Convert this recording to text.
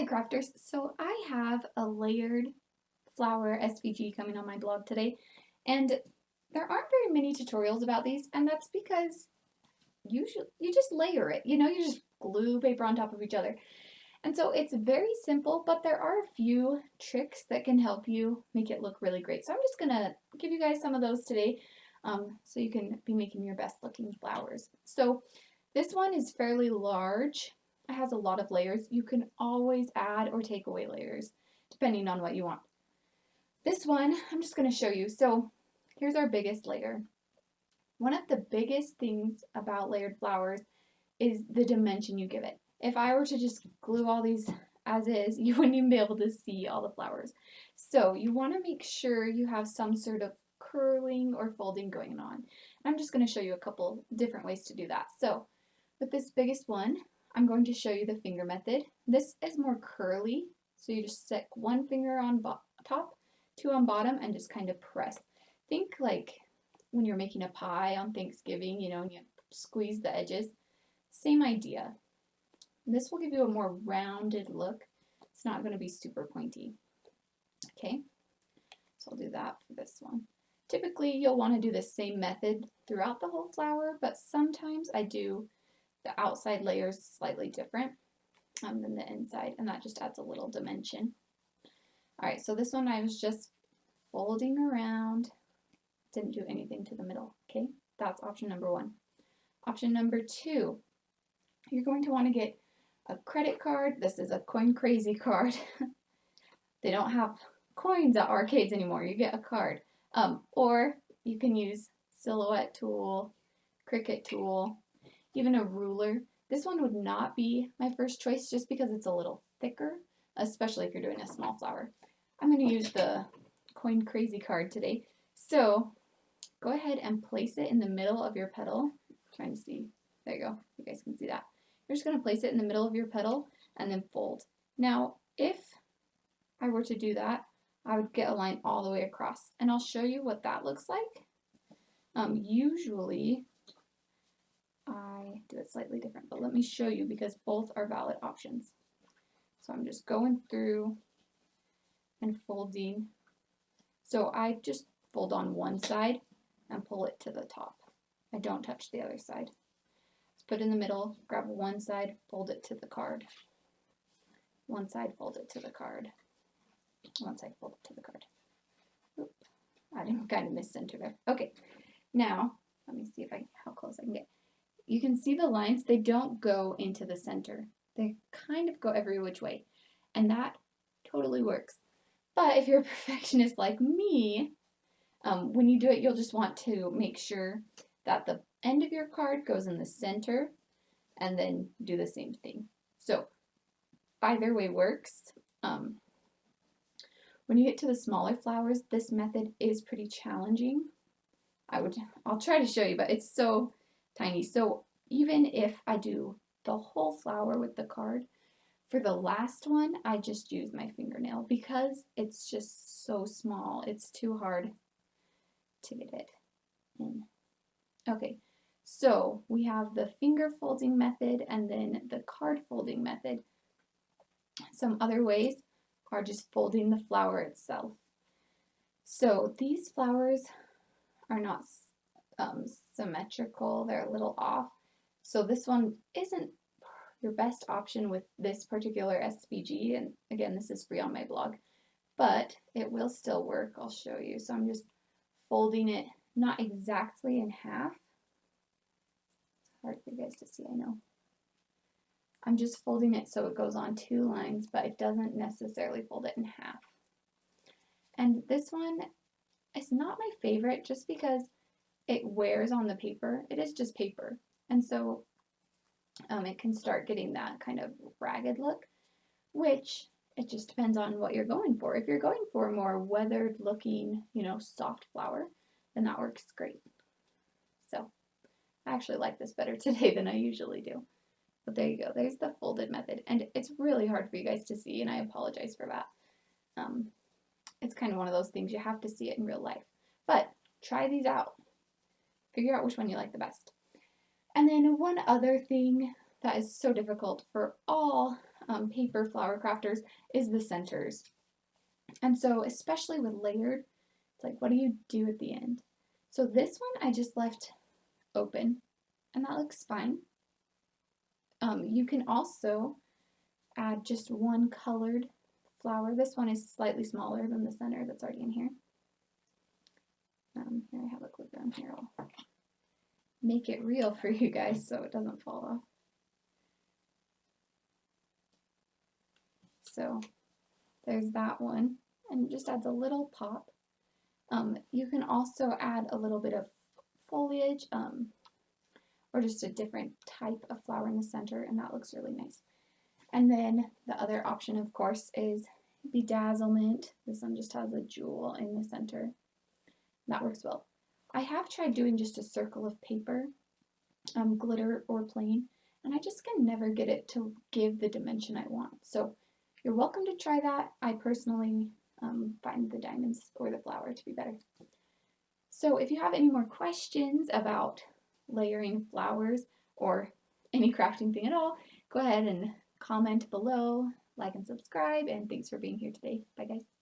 crafters. So I have a layered flower SVG coming on my blog today, and there aren't very many tutorials about these, and that's because usually you just layer it, you just glue paper on top of each other. And so it's very simple, but there are a few tricks that can help you make it look really great. So I'm just gonna give you guys some of those today, so you can be making your best looking flowers. So this one is fairly large. It has a lot of layers. You can always add or take away layers depending on what you want. This one, I'm just going to show you. So here's our biggest layer. One of the biggest things about layered flowers is the dimension you give it. If I were to just glue all these as is, you wouldn't even be able to see all the flowers. So you want to make sure you have some sort of curling or folding going on. I'm just going to show you a couple different ways to do that. So with this biggest one, I'm going to show you the finger method. This is more curly, so you just stick one finger on top, two on bottom, and just kind of press. Think like when you're making a pie on Thanksgiving, and you squeeze the edges. Same idea. This will give you a more rounded look. It's not going to be super pointy. Okay, so I'll do that for this one. Typically, you'll want to do the same method throughout the whole flower, but sometimes I do the outside layers slightly different than the inside, and that just adds a little dimension. All right, so this one I was just folding around, didn't do anything to the middle. Okay, that's option number one. Option number two, you're going to want to get a credit card. This is a Coin Crazy card. They don't have coins at arcades anymore. You get a card. Or you can use Silhouette tool, Cricut tool, even a ruler. This one would not be my first choice just because it's a little thicker, especially if you're doing a small flower. I'm going to use the Coin Crazy card today. So go ahead and place it in the middle of your petal. I'm trying to see. There you go. You guys can see that. You're just going to place it in the middle of your petal and then fold. Now, if I were to do that, I would get a line all the way across, and I'll show you what that looks like. Usually, I do it slightly different, but let me show you because both are valid options. So I'm just going through and folding. So I just fold on one side and pull it to the top. I don't touch the other side. Just put it in the middle, grab one side, fold it to the card. One side, fold it to the card. One side, fold it to the card. Oop, I didn't kind of miscenter there. Okay, now let me see how close I can get. You can see the lines, they don't go into the center. They kind of go every which way, and that totally works. But if you're a perfectionist like me, when you do it, you'll just want to make sure that the end of your card goes in the center, and then do the same thing. So either way works. When you get to the smaller flowers, this method is pretty challenging. I'll try to show you, but it's so tiny. So even if I do the whole flower with the card, for the last one, I just use my fingernail because it's just so small. It's too hard to get it in. Okay, so we have the finger folding method and then the card folding method. Some other ways are just folding the flower itself. So these flowers are not symmetrical, they're a little off. So this one isn't your best option with this particular SVG, and again, this is free on my blog, but it will still work. I'll show you. So I'm just folding it not exactly in half. It's hard for you guys to see, I know. I'm just folding it so it goes on two lines, but it doesn't necessarily fold it in half. And this one is not my favorite just because it wears on the paper. It is just paper. And so it can start getting that kind of ragged look, which it just depends on what you're going for. If you're going for a more weathered looking, soft flower, then that works great. So I actually like this better today than I usually do. But there you go. There's the folded method. And it's really hard for you guys to see, and I apologize for that. It's kind of one of those things you have to see it in real life. But try these out. Figure out which one you like the best. And then one other thing that is so difficult for all paper flower crafters is the centers. And so especially with layered, it's like, what do you do at the end? So this one I just left open and that looks fine. You can also add just one colored flower. This one is slightly smaller than the center that's already in here. Here I have a clip down here. I'll make it real for you guys so it doesn't fall off. So there's that one, and it just adds a little pop. You can also add a little bit of foliage or just a different type of flower in the center, and that looks really nice. And then the other option, of course, is bedazzlement. This one just has a jewel in the center. That works well. I have tried doing just a circle of paper, glitter or plain, and I just can never get it to give the dimension I want. So you're welcome to try that. I personally find the diamonds or the flower to be better. So if you have any more questions about layering flowers or any crafting thing at all, go ahead and comment below, like and subscribe, and thanks for being here today. Bye guys.